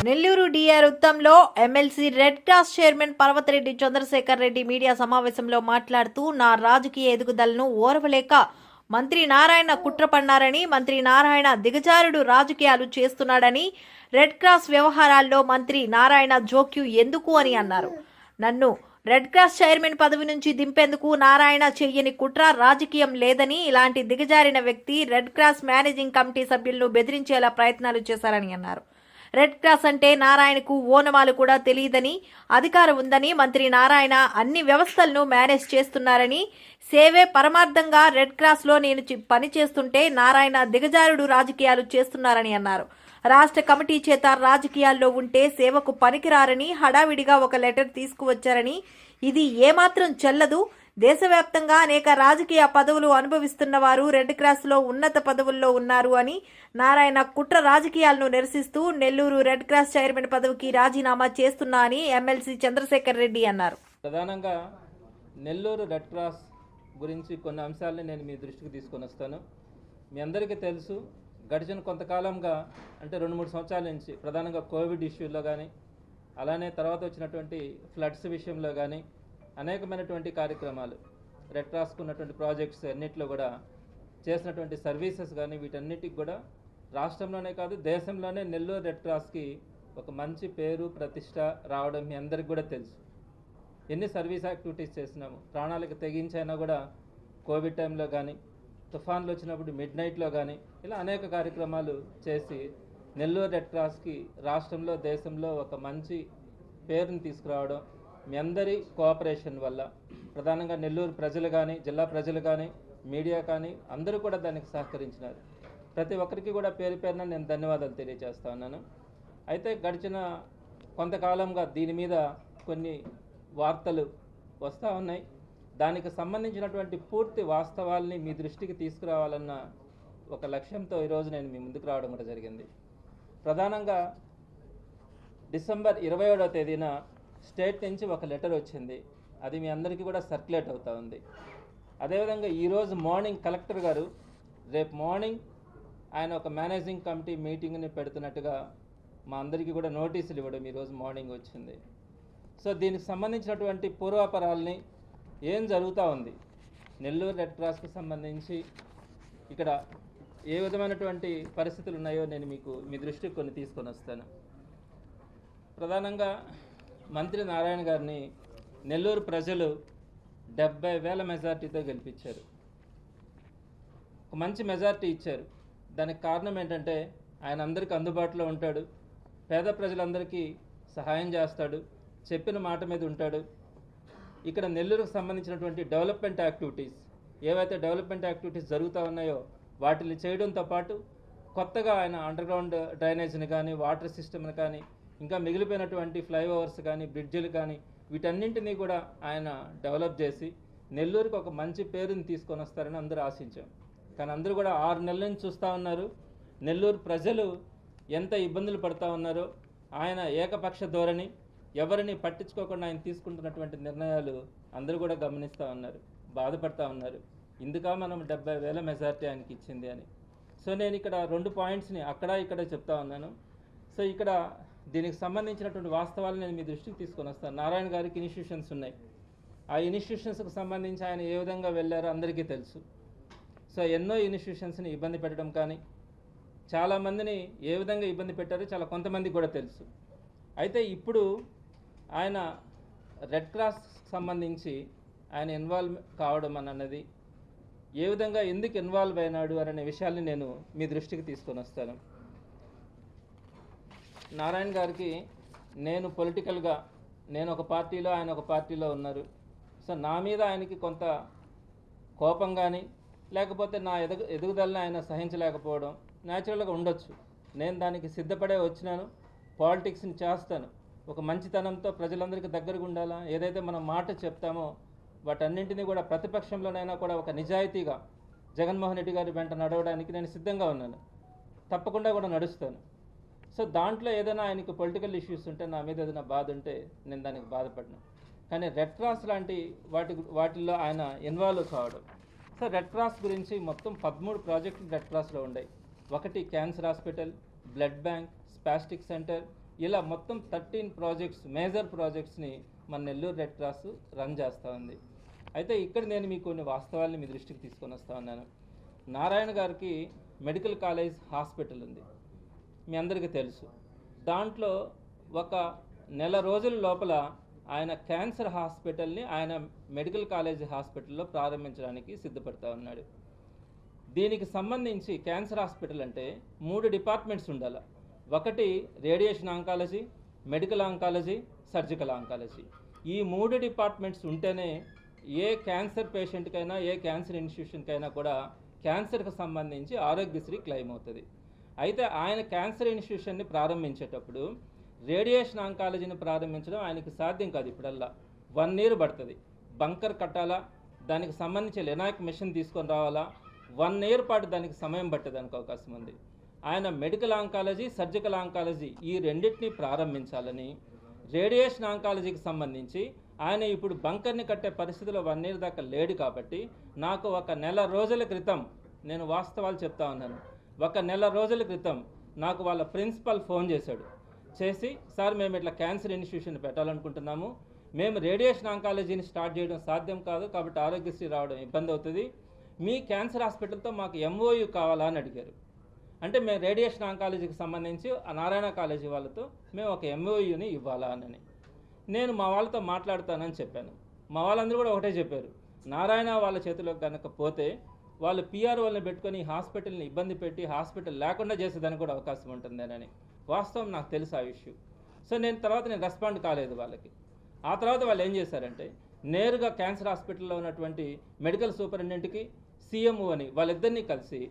Nellore DR ఉత్తంలో MLC red cross chairman Parvathareddy Chandrasekhar Reddy media సమావేశంలో మాట్లాడుతూ నా రాజకీయ ఎదుగుదలను ఓర్వలేక మంత్రి నారాయణ కుట్ర పన్నారని, మంత్రి నారాయణ దిగజారుడు రాజకీయాలు చేస్తున్నాడని, రెడ్ క్రాస్ వ్యవహారాల్లో మంత్రి నారాయణ జోక్యం ఎందుకు అని అన్నారు. నన్ను రెడ్ క్రాస్ చైర్మన్ పదవి నుంచి దింపేందుకు నారాయణ చెయ్యని కుట్ర రాజకీయం లేదని, ఇలాంటి దిగజారిన వ్యక్తి రెడ్ క్రాస్ మేనేజింగ్ కమిటీ సభ్యులను బెదిరించేలా ప్రయత్నాలు చేశారని అన్నారు. రెడ్ క్రాస్ అంటే నారాయణకు ఓనమాలు కూడా తెలియదని, అధికారం ఉందని మంత్రి నారాయణ అన్ని వ్యవస్థలను మేనేజ్ చేస్తున్నారని, సేవే పరమార్థంగా రెడ్ క్రాస్లో నేను పని చేస్తుంటే నారాయణ దిగజారుడు రాజకీయాలు చేస్తున్నారని అన్నారు. రాష్ట్ర కమిటీ చేత రాజకీయాల్లో ఉంటే సేవకు పనికిరారని హడావిడిగా ఒక లెటర్ తీసుకువచ్చారని, ఇది ఏమాత్రం చెల్లదు. దేశవ్యాప్తంగా అనేక రాజకీయ పదవులు అనుభవిస్తున్న వారు రెడ్ క్రాస్లో ఉన్నత పదవుల్లో ఉన్నారు అని నారాయణ కుట్ర రాజకీయాలను నిరసిస్తూ నెల్లూరు రెడ్ క్రాస్ చైర్మన్ పదవికి రాజీనామా చేస్తున్నా అని ఎమ్మెల్సీ చంద్రశేఖర్ రెడ్డి అన్నారు. ప్రధానంగా నెల్లూరు రెడ్ క్రాస్ గురించి కొన్ని అంశాలని నేను మీ దృష్టికి తీసుకొని వస్తాను. మీ అందరికీ తెలుసు, గడిచిన కొంతకాలంగా అంటే 2-3 సంవత్సరాల నుంచి ప్రధానంగా కోవిడ్ ఇష్యూలో కానీ, అలానే తర్వాత వచ్చినటువంటి ఫ్లడ్స్ విషయంలో కానీ అనేకమైనటువంటి కార్యక్రమాలు, రెడ్ క్రాస్కు ఉన్నటువంటి ప్రాజెక్ట్స్ అన్నింటిలో కూడా చేసినటువంటి సర్వీసెస్ కానీ వీటన్నిటికి కూడా రాష్ట్రంలోనే కాదు దేశంలోనే నెల్లూరు రెడ్ క్రాస్కి ఒక మంచి పేరు ప్రతిష్ట రావడం మీ అందరికి కూడా తెలుసు. ఎన్ని సర్వీస్ యాక్టివిటీస్ చేసినాము, ప్రాణాలకు తెగించైనా కూడా కోవిడ్ టైంలో కానీ, తుఫాన్లు వచ్చినప్పుడు మిడ్ నైట్లో కానీ ఇలా అనేక కార్యక్రమాలు చేసి నెల్లూరు రెడ్ క్రాస్కి రాష్ట్రంలో దేశంలో ఒక మంచి పేరుని తీసుకురావడం మీ అందరి కోఆపరేషన్ వల్ల, ప్రధానంగా నెల్లూరు ప్రజలు కానీ, జిల్లా ప్రజలు కానీ, మీడియా కానీ అందరూ కూడా దానికి సహకరించినారు. ప్రతి ఒక్కరికి కూడా పేరు పేరున నేను ధన్యవాదాలు తెలియజేస్తా ఉన్నాను. అయితే గడిచిన కొంతకాలంగా దీని మీద కొన్ని వార్తలు వస్తూ ఉన్నాయి. దానికి సంబంధించినటువంటి పూర్తి వాస్తవాల్ని మీ దృష్టికి తీసుకురావాలన్న ఒక లక్ష్యంతో ఈరోజు నేను మీ ముందుకు రావడం కూడా జరిగింది. ప్రధానంగా డిసెంబర్ 27వ తేదీన స్టేట్ నుంచి ఒక లెటర్ వచ్చింది. అది మీ అందరికీ కూడా సర్క్యులేట్ అవుతూ ఉంది. అదేవిధంగా ఈరోజు మార్నింగ్ కలెక్టర్ గారు రేపు మార్నింగ్ ఆయన ఒక మేనేజింగ్ కమిటీ మీటింగ్ని పెడుతున్నట్టుగా మా అందరికీ కూడా నోటీసులు ఇవ్వడం ఈరోజు మార్నింగ్ వచ్చింది. సో దీనికి సంబంధించినటువంటి పూర్వాపరాలని ఏం జరుగుతూ ఉంది, నెల్లూరు రెడ్ క్రాస్కి సంబంధించి ఇక్కడ ఏ విధమైనటువంటి పరిస్థితులు ఉన్నాయో నేను మీకు మీ దృష్టికి కొన్ని తీసుకొని వస్తాను. ప్రధానంగా మంత్రి నారాయణ గారిని నెల్లూరు ప్రజలు 70,000 మెజార్టీతో గెలిపించారు. ఒక మంచి మెజార్టీ ఇచ్చారు. దానికి కారణం ఏంటంటే ఆయన అందరికీ అందుబాటులో ఉంటాడు, పేద ప్రజలందరికీ సహాయం చేస్తాడు, చెప్పిన మాట మీద ఉంటాడు. ఇక్కడ నెల్లూరుకు సంబంధించినటువంటి డెవలప్మెంట్ యాక్టివిటీస్ ఏవైతే డెవలప్మెంట్ యాక్టివిటీస్ జరుగుతూ ఉన్నాయో వాటిని చేయడంతో పాటు కొత్తగా ఆయన అండర్గ్రౌండ్ డ్రైనేజ్ని కానీ, వాటర్ సిస్టమ్ని కానీ, ఇంకా మిగిలిపోయినటువంటి ఫ్లైఓవర్స్ కానీ, బ్రిడ్జిలు కానీ వీటన్నింటినీ కూడా ఆయన డెవలప్ చేసి నెల్లూరుకి ఒక మంచి పేరుని తీసుకొని వస్తారని అందరూ ఆశించాం. కానీ అందరూ కూడా 6 నెలల నుంచి చూస్తూ ఉన్నారు నెల్లూరు ప్రజలు ఎంత ఇబ్బందులు పడుతూ ఉన్నారో. ఆయన ఏకపక్ష ధోరణి, ఎవరిని పట్టించుకోకుండా ఆయన తీసుకుంటున్నటువంటి నిర్ణయాలు అందరూ కూడా గమనిస్తూ ఉన్నారు, బాధపడుతూ ఉన్నారు. ఇందుక మనం 70,000 మెజార్టీ ఆయనకి ఇచ్చింది అని. సో నేను ఇక్కడ 2 పాయింట్స్ని అక్కడ ఇక్కడ చెప్తా ఉన్నాను. సో ఇక్కడ దీనికి సంబంధించినటువంటి వాస్తవాలు నేను మీ దృష్టికి తీసుకొని వస్తాను. నారాయణ గారికి ఇన్స్టిట్యూషన్స్ ఉన్నాయి. ఆ ఇన్స్టిట్యూషన్స్కి సంబంధించి ఆయన ఏ విధంగా వెళ్ళారో అందరికీ తెలుసు. సో ఎన్నో ఇన్స్టిట్యూషన్స్ని ఇబ్బంది పెట్టడం కానీ, చాలామందిని ఏ విధంగా ఇబ్బంది పెట్టారో కొంతమందికి కూడా తెలుసు. అయితే ఇప్పుడు ఆయన రెడ్ క్రాస్ సంబంధించి ఆయన ఇన్వాల్వ్ కావడం అన్నది ఏ విధంగా ఎందుకు ఇన్వాల్వ్ అయినాడు అనే విషయాల్ని నేను మీ దృష్టికి తీసుకొని వస్తాను. నారాయణ గారికి నేను పొలిటికల్గా నేను ఒక పార్టీలో, ఆయన ఒక పార్టీలో ఉన్నారు. సో నా మీద ఆయనకి కొంత కోపం కానీ, లేకపోతే నా ఎదుగుదలని ఆయన సహించలేకపోవడం న్యాచురల్గా ఉండొచ్చు. నేను దానికి సిద్ధపడే వచ్చినాను, పాలిటిక్స్ని చేస్తాను. ఒక మంచితనంతో ప్రజలందరికీ దగ్గరగా ఉండాలా, ఏదైతే మనం మాట చెప్తామో వాటన్నింటినీ కూడా ప్రతిపక్షంలోనైనా కూడా ఒక నిజాయితీగా జగన్మోహన్ రెడ్డి గారి వెంట నడవడానికి నేను సిద్ధంగా ఉన్నాను, తప్పకుండా కూడా నడుస్తాను. సో దాంట్లో ఏదైనా ఆయనకు పొలిటికల్ ఇష్యూస్ ఉంటే, నా మీద ఏదైనా బాధ ఉంటే నేను దానికి బాధపడినా. కానీ రెడ్ క్రాస్ లాంటి వాటిల్లో ఆయన ఇన్వాల్వ్ కావడం. సో రెడ్ క్రాస్ గురించి మొత్తం 13 ప్రాజెక్టులు రెడ్ క్రాస్లో ఉన్నాయి. ఒకటి cancer hospital, blood bank, spastic centre, ఇలా మొత్తం 13 ప్రాజెక్ట్స్, మేజర్ ప్రాజెక్ట్స్ని మన నెల్లూరు రెడ్ క్రాస్ రన్ చేస్తూ ఉంది. అయితే ఇక్కడ నేను మీకు కొన్ని వాస్తవాల్ని మీ దృష్టికి తీసుకొని వస్తూ ఉన్నాను. నారాయణ గారికి మెడికల్ కాలేజ్ హాస్పిటల్ ఉంది, మీ అందరికీ తెలుసు. దాంట్లో ఒక నెల రోజుల లోపల ఆయన క్యాన్సర్ హాస్పిటల్ని ఆయన మెడికల్ కాలేజ్ హాస్పిటల్లో ప్రారంభించడానికి సిద్ధపడుతూ ఉన్నాడు. దీనికి సంబంధించి క్యాన్సర్ హాస్పిటల్ అంటే 3 డిపార్ట్మెంట్స్ ఉండాలి. ఒకటి radiation oncology, medical oncology, surgical oncology. ఈ 3 డిపార్ట్మెంట్స్ ఉంటేనే ఏ క్యాన్సర్ పేషెంట్కైనా, ఏ క్యాన్సర్ ఇన్స్టిట్యూషన్కైనా కూడా క్యాన్సర్కి సంబంధించి ఆరోగ్యశ్రీ క్లెయిమ్ అవుతుంది. అయితే ఆయన క్యాన్సర్ ఇన్స్టిట్యూషన్ని ప్రారంభించేటప్పుడు రేడియేషన్ ఆంకాలజీని ప్రారంభించడం ఆయనకి సాధ్యం కాదు. ఇప్పుడల్లా 1 year పడుతుంది. బంకర్ కట్టాలా, దానికి సంబంధించి లెనాక్ మిషన్ తీసుకొని రావాలా, 1 year పాటు దానికి సమయం పట్టేదానికి అవకాశం ఉంది. ఆయన మెడికల్ ఆంకాలజీ, సర్జికల్ ఆంకాలజీ ఈ రెండింటినీ ప్రారంభించాలని, రేడియేషన్ ఆంకాలజీకి సంబంధించి ఆయన ఇప్పుడు బంకర్ని కట్టే పరిస్థితిలో 1 year దాకా లేడు. కాబట్టి నాకు ఒక నెల రోజుల క్రితం, నేను వాస్తవాలు చెప్తా ఉన్నాను, ఒక నెల రోజుల క్రితం నాకు వాళ్ళ ప్రిన్సిపల్ ఫోన్ చేసి, సార్ మేము ఇట్లా క్యాన్సర్ ఇన్స్టిట్యూషన్ పెట్టాలనుకుంటున్నాము, మేము రేడియేషన్ ఆంకాలజీని స్టార్ట్ చేయడం సాధ్యం కాదు, కాబట్టి ఆరోగ్యశ్రీ రావడం ఇబ్బంది అవుతుంది, మీ క్యాన్సర్ హాస్పిటల్తో మాకు MOU కావాలా అని అడిగారు. అంటే మేము రేడియేషన్ ఆంకాలజీకి సంబంధించి ఆ నారాయణ కాలేజీ వాళ్ళతో మేము ఒక MOUని ఇవ్వాలా అని నేను మా వాళ్ళతో మాట్లాడతానని చెప్పాను. మా వాళ్ళందరూ కూడా ఒకటే చెప్పారు, నారాయణ వాళ్ళ చేతిలోకి కనుక పోతే వాళ్ళు PR వాళ్ళని పెట్టుకొని హాస్పిటల్ని ఇబ్బంది పెట్టి హాస్పిటల్ లేకుండా చేసేదానికి కూడా అవకాశం ఉంటుందేనని. వాస్తవం నాకు తెలుసు ఆ ఇష్యూ. సో నేను రెస్పాండ్ కాలేదు వాళ్ళకి. ఆ తర్వాత వాళ్ళు ఏం చేశారంటే నేరుగా క్యాన్సర్ హాస్పిటల్లో ఉన్నటువంటి మెడికల్ సూపరింటెండెంట్కి, CMO అని వాళ్ళిద్దరినీ కలిసి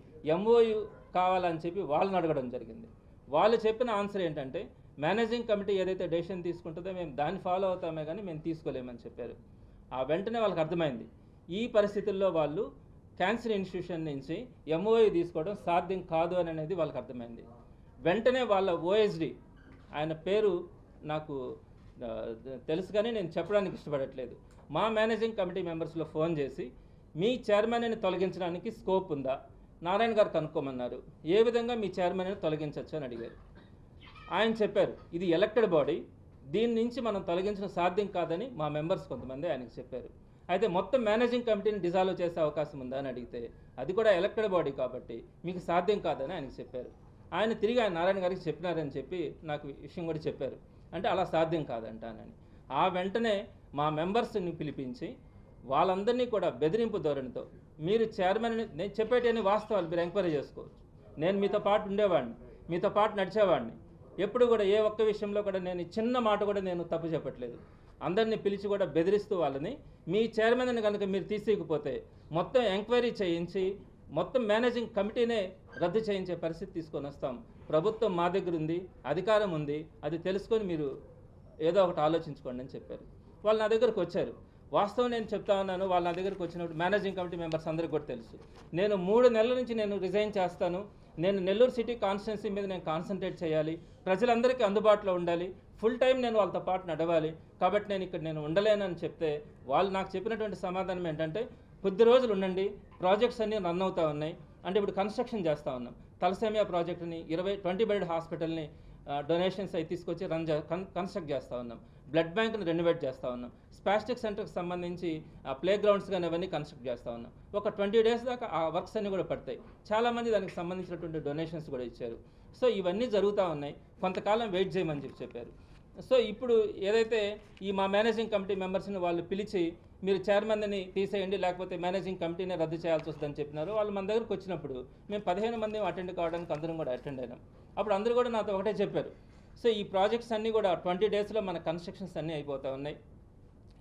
MOU కావాలని చెప్పి వాళ్ళని అడగడం జరిగింది. వాళ్ళు చెప్పిన ఆన్సర్ ఏంటంటే మేనేజింగ్ కమిటీ ఏదైతే డెసిషన్ తీసుకుంటుందో మేము దాన్ని ఫాలో అవుతామే కానీ మేము తీసుకోలేమని చెప్పారు. ఆ వెంటనే వాళ్ళకి అర్థమైంది ఈ పరిస్థితుల్లో వాళ్ళు క్యాన్సర్ ఇన్స్టిట్యూషన్ నుంచి MOU తీసుకోవడం సాధ్యం కాదు అని అనేది వాళ్ళకి అర్థమైంది. వెంటనే వాళ్ళ OSD, ఆయన పేరు నాకు తెలుసు కానీ నేను చెప్పడానికి ఇష్టపడట్లేదు, మా మేనేజింగ్ కమిటీ మెంబర్స్లో ఫోన్ చేసి మీ చైర్మన్ని తొలగించడానికి స్కోప్ ఉందా, నారాయణ గారు కనుక్కోమన్నారు. ఏ విధంగా మీ చైర్మన్ని తొలగించవచ్చు అని అడిగారు. ఆయన చెప్పారు ఇది ఎలక్టెడ్ బాడీ, దీని నుంచి మనం తొలగించడం సాధ్యం కాదని మా మెంబర్స్ కొంతమంది ఆయనకు చెప్పారు. అయితే మొత్తం మేనేజింగ్ కమిటీని డిజాల్వ్ చేసే అవకాశం ఉందా అని అడిగితే అది కూడా ఎలక్టెడ్ బాడీ కాబట్టి మీకు సాధ్యం కాదని ఆయనకు చెప్పారు. ఆయన తిరిగి ఆయన నారాయణ గారికి చెప్పినారని చెప్పి నాకు విషయం కూడా చెప్పారు. అంటే అలా సాధ్యం కాదంటానని. ఆ వెంటనే మా మెంబర్స్ని పిలిపించి వాళ్ళందరినీ కూడా బెదిరింపు ధోరణితో మీరు చైర్మన్, నేను చెప్పేటన్ని వాస్తవాలు మీరు ఎంక్వైరీ చేసుకోవచ్చు, నేను మీతో పాటు ఉండేవాడిని, మీతో పాటు నడిచేవాడిని, ఎప్పుడు కూడా ఏ ఒక్క విషయంలో కూడా నేను చిన్న మాట కూడా నేను తప్పు చెప్పట్లేదు. అందరినీ పిలిచి కూడా బెదిరిస్తూ వాళ్ళని మీ చైర్మన్ని కనుక మీరు తీసేయకపోతే మొత్తం ఎంక్వైరీ చేయించి మొత్తం మేనేజింగ్ కమిటీనే రద్దు చేయించే పరిస్థితి తీసుకొని వస్తాం. ప్రభుత్వం మా దగ్గర ఉంది, అధికారం ఉంది, అది తెలుసుకొని మీరు ఏదో ఒకటి ఆలోచించుకోండి అని చెప్పారు. వాళ్ళు నా దగ్గరకు వచ్చారు. వాస్తవం నేను చెప్తా ఉన్నాను, వాళ్ళ నా దగ్గరకు వచ్చినప్పుడు మేనేజింగ్ కమిటీ మెంబర్స్ అందరికీ కూడా తెలుసు, నేను 3 నెలల నుంచి నేను రిజైన్ చేస్తాను, నేను నెల్లూరు సిటీ కాన్స్టిట్యున్సీ మీద నేను కాన్సన్ట్రేట్ చేయాలి, ప్రజలందరికీ అందుబాటులో ఉండాలి, ఫుల్ టైం నేను వాళ్ళతో పాటు నడవాలి, కాబట్టి నేను ఉండలేనని చెప్తే వాళ్ళు నాకు చెప్పినటువంటి సమాధానం ఏంటంటే కొద్ది రోజులు ఉండండి, ప్రాజెక్ట్స్ అన్నీ రన్ అవుతూ ఉన్నాయి. అంటే ఇప్పుడు కన్స్ట్రక్షన్ చేస్తూ ఉన్నాం, తలసేమియా ప్రాజెక్టుని 20 బెడ్ హాస్పిటల్ని డొనేషన్స్ అవి తీసుకొచ్చి కన్స్ట్రక్ట్ చేస్తూ ఉన్నాం, బ్లడ్ బ్యాంక్ని రెనోవేట్ చేస్తూ ఉన్నాం, స్పాస్టిక్ సెంటర్కి సంబంధించి ప్లే గ్రౌండ్స్ కానీ అవన్నీ కన్స్ట్రక్ట్ చేస్తూ ఉన్నాం. ఒక 20 days దాకా ఆ వర్క్స్ అన్నీ కూడా పడతాయి. చాలామంది దానికి సంబంధించినటువంటి డొనేషన్స్ కూడా ఇచ్చారు. సో ఇవన్నీ జరుగుతూ ఉన్నాయి, కొంతకాలం వెయిట్ చేయమని చెప్పారు. సో ఇప్పుడు ఏదైతే ఈ మా మేనేజింగ్ కమిటీ మెంబర్స్ని వాళ్ళు పిలిచి మీరు చైర్మన్ని తీసేయండి లేకపోతే మేనేజింగ్ కమిటీనే రద్దు చేయాల్సి వస్తుందని చెప్పినారు. వాళ్ళు మన దగ్గరకు వచ్చినప్పుడు మేము 15 మంది అటెండ్ కావడానికి అందరం కూడా అటెండ్ అయినాం. అప్పుడు అందరూ కూడా నాతో ఒకటే చెప్పారు, సో ఈ ప్రాజెక్ట్స్ అన్నీ కూడా 20 daysలో మన కన్స్ట్రక్షన్స్ అన్నీ అయిపోతూ ఉన్నాయి,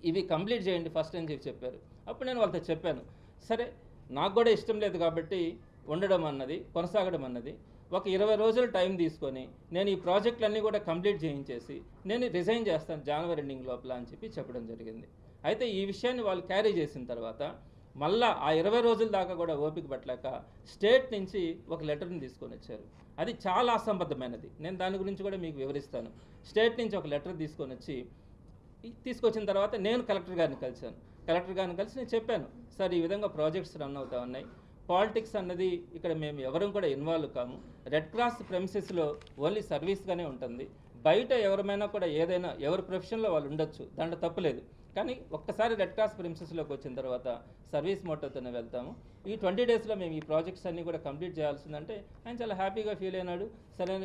ఇవి కంప్లీట్ చేయండి ఫస్ట్ అని చెప్పారు. అప్పుడు నేను వాళ్ళతో చెప్పాను, సరే నాకు కూడా ఇష్టం లేదు కాబట్టి ఉండడం అన్నది కొనసాగడం అన్నది ఒక 20 రోజులు టైం తీసుకొని నేను ఈ ప్రాజెక్టులన్నీ కూడా కంప్లీట్ చేయించేసి నేను రిజైన్ చేస్తాను జనవరి ఎండింగ్ లోపల అని చెప్పడం జరిగింది. అయితే ఈ విషయాన్ని వాళ్ళు క్యారీ చేసిన తర్వాత మళ్ళా ఆ 20 రోజుల దాకా కూడా ఓపిక పట్టలేక స్టేట్ నుంచి ఒక లెటర్ని తీసుకొని వచ్చారు. అది చాలా అసంబద్ధమైనది, నేను దాని గురించి కూడా మీకు వివరిస్తాను. స్టేట్ నుంచి ఒక లెటర్ తీసుకొచ్చిన తర్వాత నేను కలెక్టర్ గారిని కలిశాను. కలెక్టర్ గారిని కలిసి నేను చెప్పాను, సార్ ఈ విధంగా ప్రాజెక్ట్స్ రన్ అవుతూ ఉన్నాయి, పాలిటిక్స్ అన్నది ఇక్కడ మేము ఎవరం కూడా ఇన్వాల్వ్ కాము, రెడ్ క్రాస్ ప్రెమిసెస్లో ఓన్లీ సర్వీస్గానే ఉంటుంది, బయట ఎవరైనా కూడా ఏదైనా ఎవరి ప్రొఫెషన్లో వాళ్ళు ఉండొచ్చు, దాంట్లో తప్పులేదు. కానీ ఒక్కసారి రెడ్ క్రాస్ ప్రిన్సెస్లోకి వచ్చిన తర్వాత సర్వీస్ మోటోతోనే వెళ్తాము. ఈ 20 డేస్లో మేము ఈ ప్రాజెక్ట్స్ అన్నీ కూడా కంప్లీట్ చేయాల్సిందంటే ఆయన చాలా హ్యాపీగా ఫీల్ అయినాడు. సరే,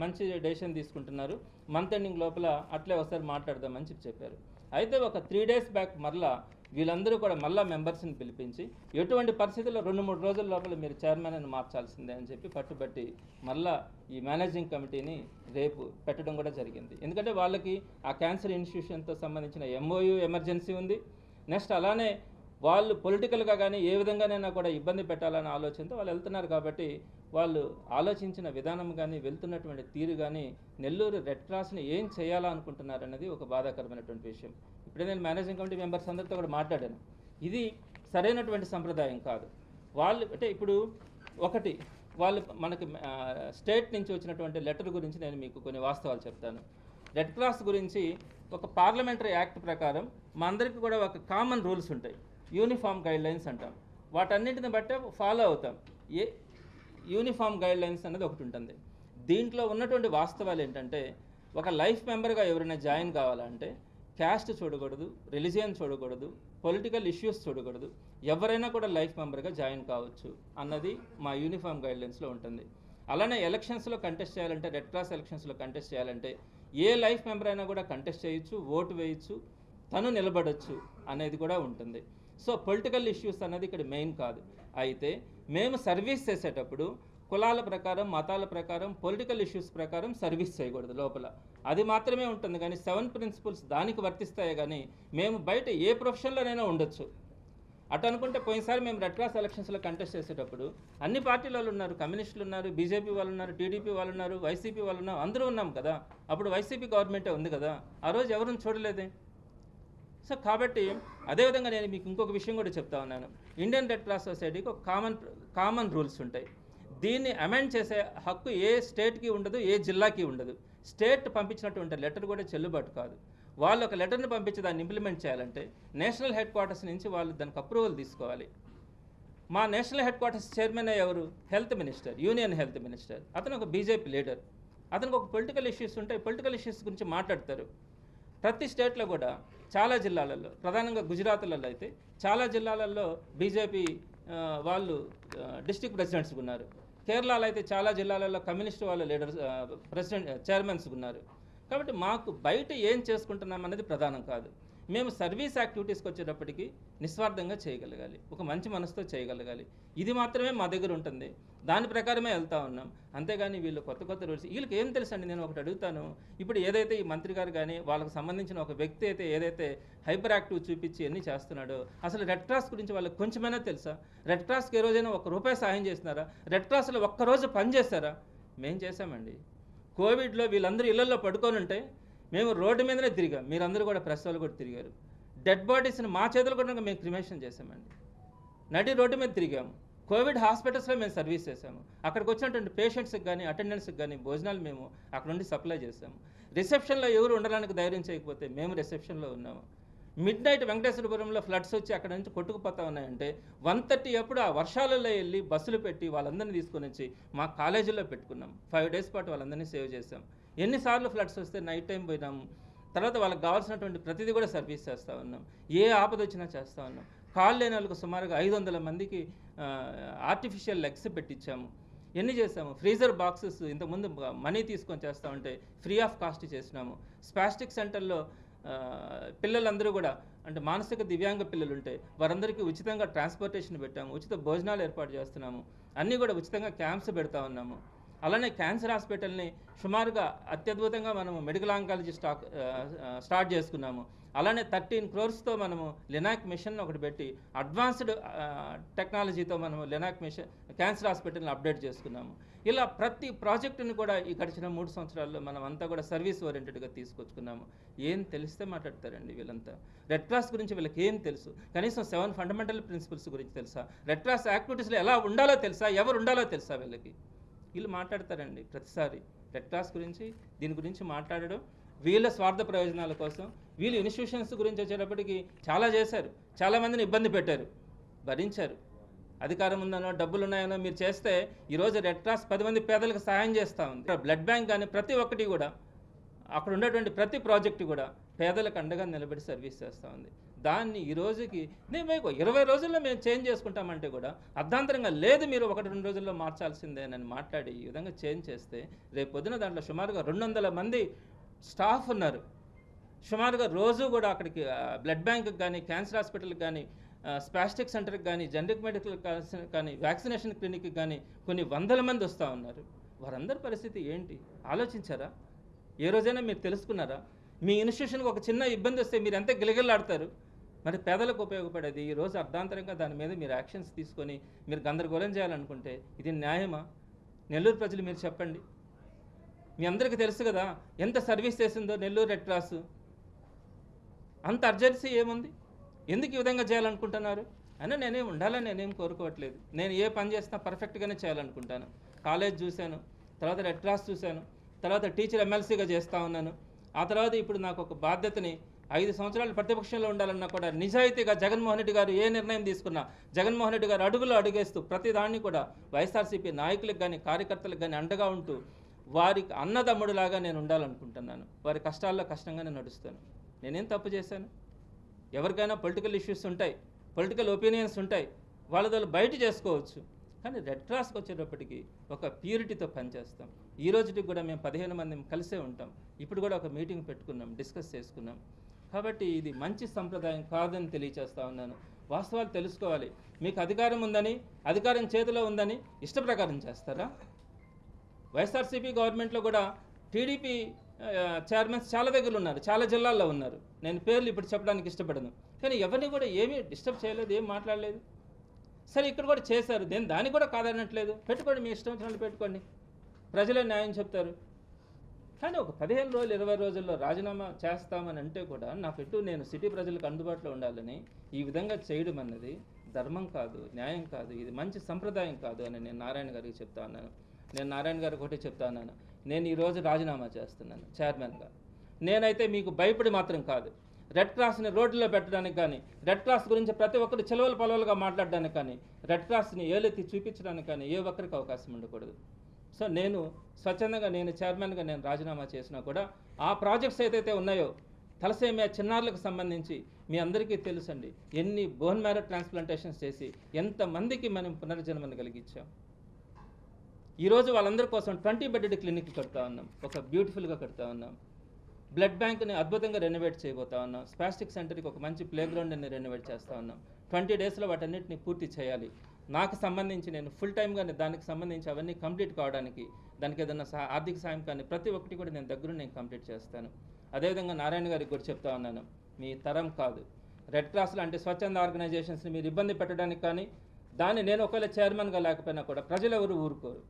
మంచి డెసిషన్ తీసుకుంటున్నారు, మంత్ ఎండింగ్ లోపల అట్లే ఒకసారి మాట్లాడదామని చెప్పారు. అయితే ఒక 3 డేస్ బ్యాక్ మళ్ళా వీళ్ళందరూ కూడా మళ్ళీ మెంబర్స్ని పిలిపించి ఎటువంటి పరిస్థితుల్లో 2-3 రోజుల లోపల మీరు చైర్మన్ అని మార్చాల్సిందే అని చెప్పి పట్టుబట్టి మళ్ళీ ఈ మేనేజింగ్ కమిటీని రేపు పెట్టడం కూడా జరిగింది. ఎందుకంటే వాళ్ళకి ఆ క్యాన్సర్ ఇన్స్టిట్యూషన్తో సంబంధించిన MOU ఎమర్జెన్సీ ఉంది. నెక్స్ట్ అలానే వాళ్ళు పొలిటికల్గా కానీ ఏ విధంగానైనా కూడా ఇబ్బంది పెట్టాలనే ఆలోచనతో వాళ్ళు వెళ్తున్నారు. కాబట్టి వాళ్ళు ఆలోచించిన విధానం కానీ వెళ్తున్నటువంటి తీరు కానీ నెల్లూరు రెడ్ క్రాస్ని ఏం చేయాలనుకుంటున్నారన్నది ఒక బాధాకరమైనటువంటి విషయం. ఇప్పుడే నేను మేనేజింగ్ కమిటీ మెంబర్స్ అందరితో కూడా మాట్లాడాను. ఇది సరైనటువంటి సంప్రదాయం కాదు. వాళ్ళు అంటే ఇప్పుడు ఒకటి వాళ్ళు మనకి స్టేట్ నుంచి వచ్చినటువంటి లెటర్ గురించి నేను మీకు కొన్ని వాస్తవాలు చెప్తాను. రెడ్ క్రాస్ గురించి ఒక పార్లమెంటరీ యాక్ట్ ప్రకారం మా అందరికీ కూడా ఒక కామన్ రూల్స్ ఉంటాయి, యూనిఫామ్ గైడ్లైన్స్ అంటాం. వాటన్నింటిని బట్టే ఫాలో అవుతాం. యూనిఫామ్ గైడ్లైన్స్ అనేది ఒకటి ఉంటుంది. దీంట్లో ఉన్నటువంటి వాస్తవాలు ఏంటంటే, ఒక లైఫ్ మెంబర్గా ఎవరైనా జాయిన్ కావాలంటే క్యాస్ట్ చూడకూడదు, రిలీజియన్ చూడకూడదు, పొలిటికల్ ఇష్యూస్ చూడకూడదు, ఎవరైనా కూడా లైఫ్ మెంబర్గా జాయిన్ కావచ్చు అన్నది మా యూనిఫామ్ గైడ్లైన్స్లో ఉంటుంది. అలానే ఎలక్షన్స్లో కంటెస్ట్ చేయాలంటే, రెడ్ క్రాస్ ఎలక్షన్స్లో కంటెస్ట్ చేయాలంటే ఏ లైఫ్ మెంబర్ అయినా కూడా కంటెస్ట్ చేయొచ్చు, ఓటు వేయచ్చు, తను నిలబడచ్చు అనేది కూడా ఉంటుంది. సో పొలిటికల్ ఇష్యూస్ అన్నది ఇక్కడ మెయిన్ కాదు. అయితే మేము సర్వీస్ చేసేటప్పుడు కులాల ప్రకారం, మతాల ప్రకారం, పొలిటికల్ ఇష్యూస్ ప్రకారం సర్వీస్ చేయకూడదు లోపల. అది మాత్రమే ఉంటుంది. కానీ 7 ప్రిన్సిపల్స్ దానికి వర్తిస్తాయి. కానీ మేము బయట ఏ ప్రొఫెషన్లోనైనా ఉండొచ్చు. అటు అనుకుంటే పోయినసారి మేము రెడ్ క్రాస్ ఎలక్షన్స్లో కంటెస్ట్ చేసేటప్పుడు అన్ని పార్టీల వాళ్ళు ఉన్నారు, కమ్యూనిస్టులు ఉన్నారు, బీజేపీ వాళ్ళు ఉన్నారు, టీడీపీ వాళ్ళు ఉన్నారు, వైసీపీ వాళ్ళు ఉన్నారు, అందరూ ఉన్నాం కదా. అప్పుడు వైసీపీ గవర్నమెంటే ఉంది కదా, ఆ రోజు ఎవరిని చూడలేదే. సో కాబట్టి అదేవిధంగా నేను మీకు ఇంకొక విషయం కూడా చెప్తా ఉన్నాను. ఇండియన్ రెడ్ క్రాస్ సొసైటీకి ఒక కామన్ రూల్స్ ఉంటాయి. దీన్ని అమెండ్ చేసే హక్కు ఏ స్టేట్కి ఉండదు, ఏ జిల్లాకి ఉండదు. స్టేట్ పంపించినటువంటి లెటర్ కూడా చెల్లుబాటు కాదు. వాళ్ళు ఒక లెటర్ని పంపించి దాన్ని ఇంప్లిమెంట్ చేయాలంటే నేషనల్ హెడ్ క్వార్టర్స్ నుంచి వాళ్ళు దానికి అప్రూవల్ తీసుకోవాలి. మా నేషనల్ హెడ్ క్వార్టర్స్ చైర్మన్ ఎవరు? Health minister, union health minister. అతను ఒక బీజేపీ లీడర్. అతనికి ఒక పొలిటికల్ ఇష్యూస్ ఉంటాయి, పొలిటికల్ ఇష్యూస్ గురించి మాట్లాడతారు. ప్రతి స్టేట్లో కూడా చాలా జిల్లాలలో, ప్రధానంగా గుజరాత్లలో అయితే చాలా జిల్లాలలో బీజేపీ వాళ్ళు డిస్ట్రిక్ట్ ప్రెసిడెంట్స్ ఉన్నారు. కేరళలో అయితే చాలా జిల్లాలలో కమ్యూనిస్ట్ వాళ్ళ లీడర్స్ చైర్మన్స్ ఉన్నారు. కాబట్టి మాకు బయట ఏం చేసుకుంటున్నాం అనేది ప్రధానం కాదు. మేము సర్వీస్ యాక్టివిటీస్కి వచ్చేటప్పటికి నిస్వార్థంగా చేయగలగాలి, ఒక మంచి మనసుతో చేయగలగాలి. ఇది మాత్రమే మా దగ్గర ఉంటుంది. దాని ప్రకారమే వెళ్తూ ఉన్నాం. అంతేగాని వీళ్ళు కొత్త రూల్స్ వీళ్ళకి ఏం తెలుసు అండి? నేను ఒకటి అడుగుతాను. ఇప్పుడు ఏదైతే ఈ మంత్రి గారు కానీ వాళ్ళకి సంబంధించిన ఒక వ్యక్తి అయితే ఏదైతే హైపర్ యాక్టివ్ చూపించి ఎన్ని చేస్తున్నాడో, అసలు రెడ్ క్రాస్ గురించి వాళ్ళకి కొంచెమైనా తెలుసా? రెడ్ క్రాస్కి ఏ రోజైనా ₹1 సాయం చేస్తున్నారా? రెడ్ క్రాస్లో ఒక్కరోజు పని చేస్తారా? మేము చేశామండి. కోవిడ్లో వీళ్ళందరూ ఇళ్లలో పడుకొని ఉంటే మేము రోడ్డు మీదనే తిరిగాం. మీరందరూ కూడా ప్రెస్ వాళ్ళు కూడా తిరిగారు. డెడ్ బాడీస్ని మా చేతులు కూడా మేము క్రిమేషన్ చేసామండి. నడి రోడ్డు మీద తిరిగాము. కోవిడ్ హాస్పిటల్స్లో మేము సర్వీస్ చేసాము. అక్కడికి వచ్చినటువంటి పేషెంట్స్కి కానీ అటెండెన్స్కి కానీ భోజనాలు మేము అక్కడ నుండి సప్లై చేసాము. రిసెప్షన్లో ఎవరు ఉండడానికి ధైర్యం చేయకపోతే మేము రిసెప్షన్లో ఉన్నాము. మిడ్ నైట్ వెంకటేశ్వరపురంలో ఫ్లడ్స్ వచ్చి అక్కడ నుంచి కొట్టుకుపోతా ఉన్నాయంటే 1:30 అప్పుడు ఆ వర్షాలలో వెళ్ళి బస్సులు పెట్టి వాళ్ళందరినీ తీసుకొని వచ్చి మా కాలేజీలో పెట్టుకున్నాం. 5 డేస్ పాటు వాళ్ళందరినీ సేవ్ చేసాం. ఎన్నిసార్లు ఫ్లడ్స్ వస్తే నైట్ టైం పోయినాము. తర్వాత వాళ్ళకి కావాల్సినటువంటి ప్రతిదీ కూడా సర్వీస్ చేస్తూ ఉన్నాం. ఏ ఆపద వచ్చినా చేస్తూ ఉన్నాం. కాళ్ళు లేని వాళ్ళకు సుమారుగా 500 మందికి ఆర్టిఫిషియల్ లెగ్స్ పెట్టించాము. ఎన్ని చేసాము? ఫ్రీజర్ బాక్సెస్ ఇంతకుముందు మనీ తీసుకొని చేస్తూ ఉంటే ఫ్రీ ఆఫ్ కాస్ట్ చేసినాము. స్పాస్టిక్ సెంటర్లో పిల్లలందరూ కూడా అంటే మానసిక దివ్యాంగ పిల్లలు ఉంటే వారందరికీ ఉచితంగా ట్రాన్స్పోర్టేషన్ పెట్టాము. ఉచిత భోజనాలు ఏర్పాటు చేస్తున్నాము. అన్నీ కూడా ఉచితంగా క్యాంప్స్ పెడతా ఉన్నాము. అలానే క్యాన్సర్ హాస్పిటల్ని సుమారుగా అత్యద్భుతంగా మనము మెడికల్ ఆంకాలజీ స్టార్ట్ చేసుకున్నాము. అలానే 13 crores మనము లినాక్ మిషన్ ఒకటి పెట్టి అడ్వాన్స్డ్ టెక్నాలజీతో మనము లినాక్ మిషన్ క్యాన్సర్ హాస్పిటల్ని అప్డేట్ చేసుకున్నాము. ఇలా ప్రతి ప్రాజెక్టుని కూడా ఈ గడిచిన 3 సంవత్సరాల్లో మనం అంతా కూడా సర్వీస్ ఓరియంటెడ్గా తీసుకొచ్చుకున్నాము. ఏం తెలిస్తే మాట్లాడతారండి వీళ్ళంతా? రెడ్ క్రాస్ గురించి వీళ్ళకి ఏం తెలుసు? కనీసం 7 ఫండమెంటల్ ప్రిన్సిపల్స్ గురించి తెలుసా? రెడ్ క్రాస్ యాక్టివిటీస్లో ఎలా ఉండాలో తెలుసా? ఎవరు ఉండాలో తెలుసా? వీళ్ళకి వీళ్ళు మాట్లాడతారండి ప్రతిసారి రెడ్ క్రాస్ గురించి, దీని గురించి మాట్లాడడం వీళ్ళ స్వార్థ ప్రయోజనాల కోసం. వీళ్ళు ఇన్స్టిట్యూషన్స్ గురించి వచ్చేటప్పటికి చాలా చేశారు, చాలామందిని ఇబ్బంది పెట్టారు, భరించారు. అధికారం ఉందనో డబ్బులు ఉన్నాయనో మీరు చేస్తే ఈరోజు రెడ్ క్రాస్ 10 మంది పేదలకు సహాయం చేస్తూ ఉంది. బ్లడ్ బ్యాంక్ కానీ ప్రతి ఒక్కటి కూడా అక్కడ ఉన్నటువంటి ప్రతి ప్రాజెక్టు కూడా పేదలకు అండగా నిలబడి సర్వీస్ చేస్తూ ఉంది. దాన్ని ఈ రోజుకి నేను మీకు 20 రోజుల్లో మేము చేంజ్ చేసుకుంటామంటే కూడా అర్ధాంతరంగా లేదు, మీరు 1-2 రోజుల్లో మార్చాల్సిందేనని మాట్లాడి ఈ విధంగా చేంజ్ చేస్తే రేపు పొద్దున దాంట్లో సుమారుగా 200 మంది స్టాఫ్ ఉన్నారు. సుమారుగా రోజు కూడా అక్కడికి బ్లడ్ బ్యాంక్కి కానీ, క్యాన్సర్ హాస్పిటల్కి కానీ, స్పాస్టిక్ సెంటర్కి కానీ, జనరిక్ మెడికల్ కానీ, వ్యాక్సినేషన్ క్లినిక్కి కానీ కొన్ని 100 మంది వస్తూ ఉన్నారు. వారందరి పరిస్థితి ఏంటి ఆలోచించారా? ఏ రోజైనా మీరు తెలుసుకున్నారా? మీ ఇన్స్టిట్యూషన్కి ఒక చిన్న ఇబ్బంది వస్తే మీరు ఎంత గిలగిల్లాడతారు? మరి పేదలకు ఉపయోగపడేది ఈరోజు అర్ధాంతరంగా దాని మీద మీరు యాక్షన్స్ తీసుకొని మీరు గందరగోళం చేయాలనుకుంటే ఇది న్యాయమా? నెల్లూరు ప్రజలు మీరు చెప్పండి. మీ అందరికీ తెలుసు కదా ఎంత సర్వీస్ చేసిందో నెల్లూరు రెడ్ క్రాస్. అంత అర్జెన్సీ ఏముంది? ఎందుకు ఈ విధంగా చేయాలనుకుంటున్నారు? అయినా నేనేం ఉండాలని నేనేం కోరుకోవట్లేదు. నేను ఏ పని చేసినా పర్ఫెక్ట్గానే చేయాలనుకుంటాను. కాలేజ్ చూశాను, తర్వాత రెడ్ క్రాస్ చూశాను, తర్వాత టీచర్ ఎమ్మెల్సీగా చేస్తూ ఉన్నాను. ఆ తర్వాత ఇప్పుడు నాకు ఒక బాధ్యతని 5 సంవత్సరాలు ప్రతిపక్షంలో ఉండాలన్నా కూడా నిజాయితీగా జగన్మోహన్ రెడ్డి గారు ఏ నిర్ణయం తీసుకున్నా జగన్మోహన్ రెడ్డి గారు అడుగులో అడుగేస్తూ ప్రతి దాన్ని కూడా వైఎస్ఆర్సీపీ నాయకులకు కానీ కార్యకర్తలకు కానీ అండగా ఉంటూ వారికి అన్నదమ్ముడులాగా నేను ఉండాలనుకుంటున్నాను. వారి కష్టాల్లో కష్టంగానే నడుస్తాను. నేనేం తప్పు చేశాను? ఎవరికైనా పొలిటికల్ ఇష్యూస్ ఉంటాయి, పొలిటికల్ ఒపీనియన్స్ ఉంటాయి, వాళ్ళ బయట చేసుకోవచ్చు. కానీ రెడ్ క్రాస్కి వచ్చేటప్పటికి ఒక ప్యూరిటీతో పనిచేస్తాం. ఈ రోజుకి కూడా మేము 15 మంది కలిసే ఉంటాం. ఇప్పుడు కూడా ఒక మీటింగ్ పెట్టుకున్నాం, డిస్కస్ చేసుకున్నాం. కాబట్టి ఇది మంచి సంప్రదాయం కాదని తెలియచేస్తా ఉన్నాను. వాస్తవాలు తెలుసుకోవాలి. మీకు అధికారం ఉందని, అధికారం చేతిలో ఉందని ఇష్ట ప్రకారం చేస్తారా? వైఎస్ఆర్సీపీ గవర్నమెంట్లో కూడా టీడీపీ చైర్మన్స్ చాలా దగ్గర ఉన్నారు, చాలా జిల్లాల్లో ఉన్నారు. నేను పేర్లు ఇప్పుడు చెప్పడానికి ఇష్టపడను. కానీ ఎవరిని కూడా ఏమీ డిస్టర్బ్ చేయలేదు, ఏం మాట్లాడలేదు. సరే ఇక్కడ కూడా చేశారు, నేను దాన్ని కూడా కాదనట్లేదు. పెట్టుకోండి, మీ ఇష్టం వచ్చినట్లు పెట్టుకోండి, ప్రజలే న్యాయం చెప్తారు. కానీ ఒక 15 రోజులు 20 రోజుల్లో రాజీనామా చేస్తామని అంటే కూడా నేను సిటీ ప్రజలకు అందుబాటులో ఉండాలని ఈ విధంగా చేయడం అన్నది ధర్మం కాదు, న్యాయం కాదు, ఇది మంచి సంప్రదాయం కాదు అని నేను నారాయణ గారికి చెప్తా ఉన్నాను. నేను నారాయణ గారికి ఒకటి చెప్తా ఉన్నాను, నేను ఈరోజు రాజీనామా చేస్తున్నాను చైర్మన్గా. నేనైతే మీకు భయపడి మాత్రం కాదు, రెడ్ క్రాస్ని రోడ్లలో పెట్టడానికి కానీ, రెడ్ క్రాస్ గురించి ప్రతి ఒక్కరు చిలవలు పొలవలుగా మాట్లాడడానికి కానీ, రెడ్ క్రాస్ని ఏలెత్తి చూపించడానికి కానీ ఏ ఒక్కరికి అవకాశం ఉండకూడదు. సో నేను స్వచ్ఛందంగా నేను చైర్మన్గా నేను రాజీనామా చేసినా కూడా ఆ ప్రాజెక్ట్స్ ఏదైతే ఉన్నాయో తలసేమియా చిన్నారులకు సంబంధించి మీ అందరికీ తెలుసండి, ఎన్ని బోన్ మ్యారో ట్రాన్స్ప్లాంటేషన్స్ చేసి ఎంతమందికి మనం పునర్జన్మను కలిగించాం. ఈరోజు వాళ్ళందరి కోసం 20 బెడ్డెడ్ క్లినిక్ కడతా ఉన్నాం, ఒక బ్యూటిఫుల్గా కడతా ఉన్నాం. బ్లడ్ బ్యాంక్ని అద్భుతంగా రెనోవేట్ చేయబోతా ఉన్నాం. స్పాస్టిక్ సెంటర్కి ఒక మంచి ప్లే గ్రౌండ్ని రెనోవేట్ చేస్తూ ఉన్నాం. 20 డేస్లో వాటన్నిటిని పూర్తి చేయాలి. నాకు సంబంధించి నేను ఫుల్ టైమ్గా దానికి సంబంధించి అవన్నీ కంప్లీట్ కావడానికి దానికి ఏదైనా ఆర్థిక సాయం కానీ ప్రతి ఒక్కటి కూడా నేను దగ్గర నేను కంప్లీట్ చేస్తాను. అదేవిధంగా నారాయణ గారికి కూడా చెప్తా ఉన్నాను, మీ తరం కాదు రెడ్ క్రాస్ లాంటి స్వచ్ఛంద ఆర్గనైజేషన్స్ని మీరు ఇబ్బంది పెట్టడానికి కానీ దాన్ని నేను ఒకవేళ చైర్మన్గా లేకపోయినా కూడా ప్రజలు ఎవరు ఊరుకోరు,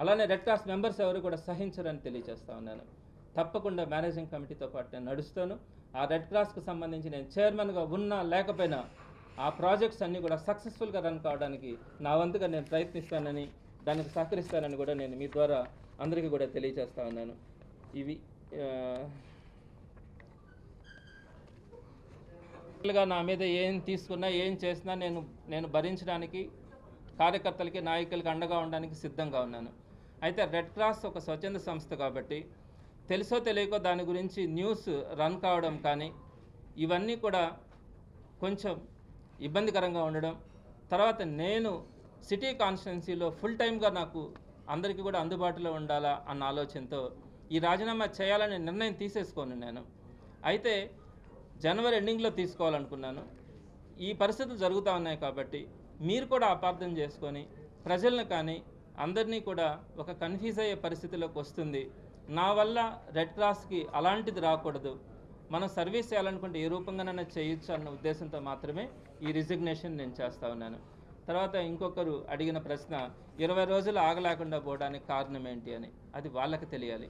అలానే రెడ్ క్రాస్ మెంబర్స్ ఎవరు కూడా సహించరని తెలియజేస్తా ఉన్నాను. తప్పకుండా మేనేజింగ్ కమిటీతో పాటు నేను నడుస్తాను. ఆ రెడ్ క్రాస్కి సంబంధించి నేను చైర్మన్గా ఉన్నా లేకపోయినా ఆ ప్రాజెక్ట్స్ అన్నీ కూడా సక్సెస్ఫుల్గా రన్ కావడానికి నా వంతుగా నేను ప్రయత్నిస్తానని, దానికి సహకరిస్తానని కూడా నేను మీ ద్వారా అందరికీ కూడా తెలియజేస్తా ఉన్నాను. ఇవి నా మీద ఏం తీసుకున్నా ఏం చేసినా నేను భరించడానికి కార్యకర్తలకి నాయకులకి అండగా ఉండడానికి సిద్ధంగా ఉన్నాను. అయితే రెడ్ క్రాస్ ఒక స్వచ్ఛంద సంస్థ కాబట్టి తెలుసో తెలియకో దాని గురించి న్యూస్ రన్ కావడం కానీ ఇవన్నీ కూడా కొంచెం ఇబ్బందికరంగా ఉండడం, తర్వాత నేను సిటీ కాన్స్టిట్యున్సీలో ఫుల్ టైమ్గా నాకు అందరికీ కూడా అందుబాటులో ఉండాలా అన్న ఆలోచనతో ఈ రాజీనామా చేయాలనే నిర్ణయం తీసేసుకోను నేను. అయితే జనవరి ఎండింగ్లో తీసుకోవాలనుకున్నాను. ఈ పరిస్థితులు జరుగుతూ ఉన్నాయి కాబట్టి మీరు కూడా అపార్థం చేసుకొని ప్రజలను కానీ అందరినీ కూడా ఒక కన్ఫ్యూజ్ అయ్యే పరిస్థితిలోకి వస్తుంది. నా వల్ల రెడ్ క్రాస్కి అలాంటిది రాకూడదు, మనం సర్వీస్ చేయాలనుకుంటే ఏ రూపంగానైనా చేయొచ్చు అన్న ఉద్దేశంతో మాత్రమే ఈ రిజిగ్నేషన్ నేను చేస్తూ ఉన్నాను. తర్వాత ఇంకొకరు అడిగిన ప్రశ్న 20 రోజులు ఆగలేకుండా పోవడానికి కారణం ఏంటి అని, అది వాళ్ళకి తెలియాలి.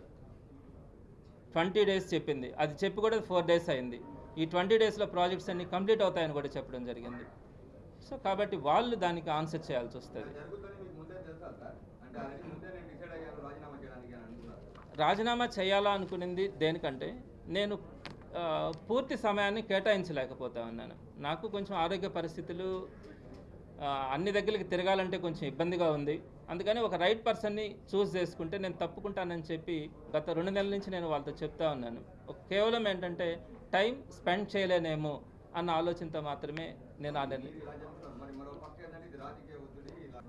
20 డేస్ చెప్పింది, అది చెప్పి కూడా 4 డేస్ అయింది. ఈ 20 డేస్లో ప్రాజెక్ట్స్ అన్నీ కంప్లీట్ అవుతాయని కూడా చెప్పడం జరిగింది. సో కాబట్టి వాళ్ళు దానికి ఆన్సర్ చేయాల్సి వస్తుంది. రాజీనామా చేయాలా అనుకునింది దేనికంటే నేను పూర్తి సమయాన్ని కేటాయించలేకపోతా ఉన్నాను. నాకు కొంచెం ఆరోగ్య పరిస్థితులు అన్ని దగ్గరికి తిరగాలంటే కొంచెం ఇబ్బందిగా ఉంది. అందుకని ఒక రైట్ పర్సన్ని చూస్ చేసుకుంటే నేను తప్పుకుంటానని చెప్పి గత 2 నెలల నుంచి నేను వాళ్ళతో చెప్తా ఉన్నాను. కేవలం ఏంటంటే టైం స్పెండ్ చేయలేనేమో అన్న ఆలోచనతో మాత్రమే నేను ఆ నిర్ణయం.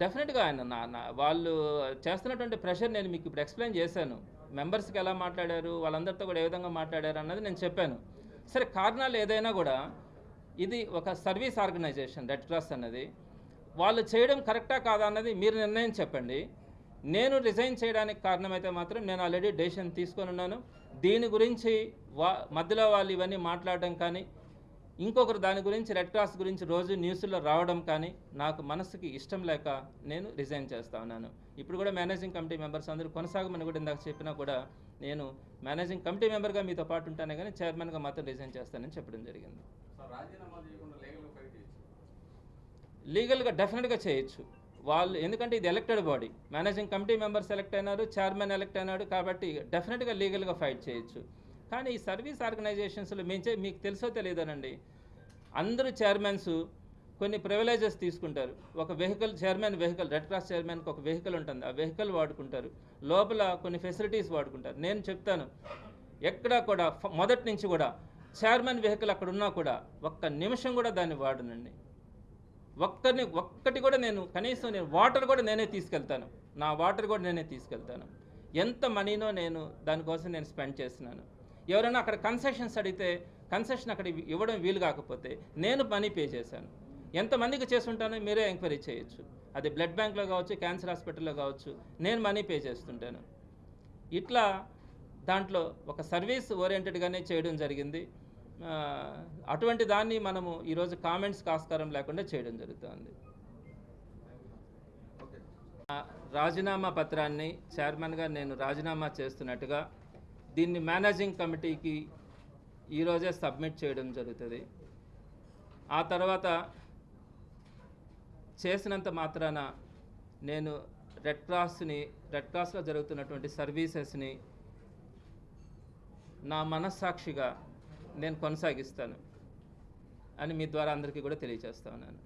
డెఫినెట్గా ఆయన వాళ్ళు చేస్తున్నటువంటి ప్రెషర్ నేను మీకు ఇప్పుడు ఎక్స్ప్లెయిన్ చేశాను. మెంబర్స్కి ఎలా మాట్లాడారు, వాళ్ళందరితో కూడా ఏ విధంగా మాట్లాడారు అన్నది నేను చెప్పాను. సరే, కారణాలు ఏదైనా కూడా ఇది ఒక సర్వీస్ ఆర్గనైజేషన్ రెడ్ క్రాస్ అన్నది. వాళ్ళు చేయడం కరెక్టా కాదా అన్నది మీరు నిర్ణయం చెప్పండి. నేను రిజైన్ చేయడానికి కారణమైతే మాత్రం నేను ఆల్రెడీ డెసిషన్ తీసుకొని ఉన్నాను. దీని గురించి మధ్యలో వాళ్ళు ఇవన్నీ మాట్లాడడం కానీ, ఇంకొకరు దాని గురించి రెడ్ క్రాస్ గురించి రోజు న్యూస్లో రావడం కానీ నాకు మనసుకి ఇష్టం లేక నేను రిజైన్ చేస్తా ఉన్నాను. ఇప్పుడు కూడా మేనేజింగ్ కమిటీ మెంబర్స్ అందరూ కొనసాగమని కూడా ఇందాక చెప్పినా కూడా నేను మేనేజింగ్ కమిటీ మెంబర్గా మీతో పాటు ఉంటానే కానీ చైర్మన్గా మాత్రం రిజైన్ చేస్తానని చెప్పడం జరిగింది. లీగల్గా డెఫినెట్గా చేయొచ్చు వాళ్ళు, ఎందుకంటే ఇది elected body. Managing committee members elect అయినారు, చైర్మన్ ఎలక్ట్ అయినాడు, కాబట్టి డెఫినెట్గా లీగల్గా ఫైట్ చేయొచ్చు. కానీ ఈ సర్వీస్ ఆర్గనైజేషన్స్లో మీకు తెలుసో తెలియదనండి, అందరూ చైర్మన్స్ కొన్ని ప్రివిలేజెస్ తీసుకుంటారు. ఒక vehicle, chairman vehicle, red cross చైర్మన్కి ఒక వెహికల్ ఉంటుంది, ఆ వెహికల్ వాడుకుంటారు, లోపల కొన్ని ఫెసిలిటీస్ వాడుకుంటారు. నేను చెప్తాను, ఎక్కడా కూడా మొదటి నుంచి కూడా చైర్మన్ వెహికల్ అక్కడ ఉన్నా కూడా ఒక్క నిమిషం కూడా దాన్ని వాడనండి. ఒక్కటి కూడా నేను కనీసం వాటర్ కూడా నేనే తీసుకెళ్తాను, నా వాటర్ కూడా నేనే తీసుకెళ్తాను. ఎంత మనీనో నేను దానికోసం నేను స్పెండ్ చేస్తున్నాను. ఎవరైనా అక్కడ కన్సెషన్స్ అడిగితే కన్సెషన్ అక్కడ ఇవ్వడం వీలు కాకపోతే నేను మనీ పే చేశాను. ఎంతమందికి చేసుంటానో మీరే ఎంక్వైరీ చేయొచ్చు. అది బ్లడ్ బ్యాంక్లో కావచ్చు, క్యాన్సర్ హాస్పిటల్లో కావచ్చు, నేను మనీ పే చేస్తుంటాను. ఇట్లా దాంట్లో ఒక సర్వీస్ ఓరియంటెడ్గానే చేయడం జరిగింది. అటువంటి దాన్ని మనము ఈరోజు కామెంట్స్కి ఆస్కారం లేకుండా చేయడం జరుగుతుంది. రాజీనామా పత్రాన్ని చైర్మన్గా నేను రాజీనామా చేస్తున్నట్టుగా దీన్ని మేనేజింగ్ కమిటీకి ఈరోజే సబ్మిట్ చేయడం జరుగుతుంది. ఆ తర్వాత చేసినంత మాత్రాన నేను రెడ్ క్రాస్లో జరుగుతున్నటువంటి సర్వీసెస్ని నా మనస్సాక్షిగా నేను కొనసాగిస్తాను అని మీ ద్వారా అందరికీ కూడా తెలియజేస్తా ఉన్నాను.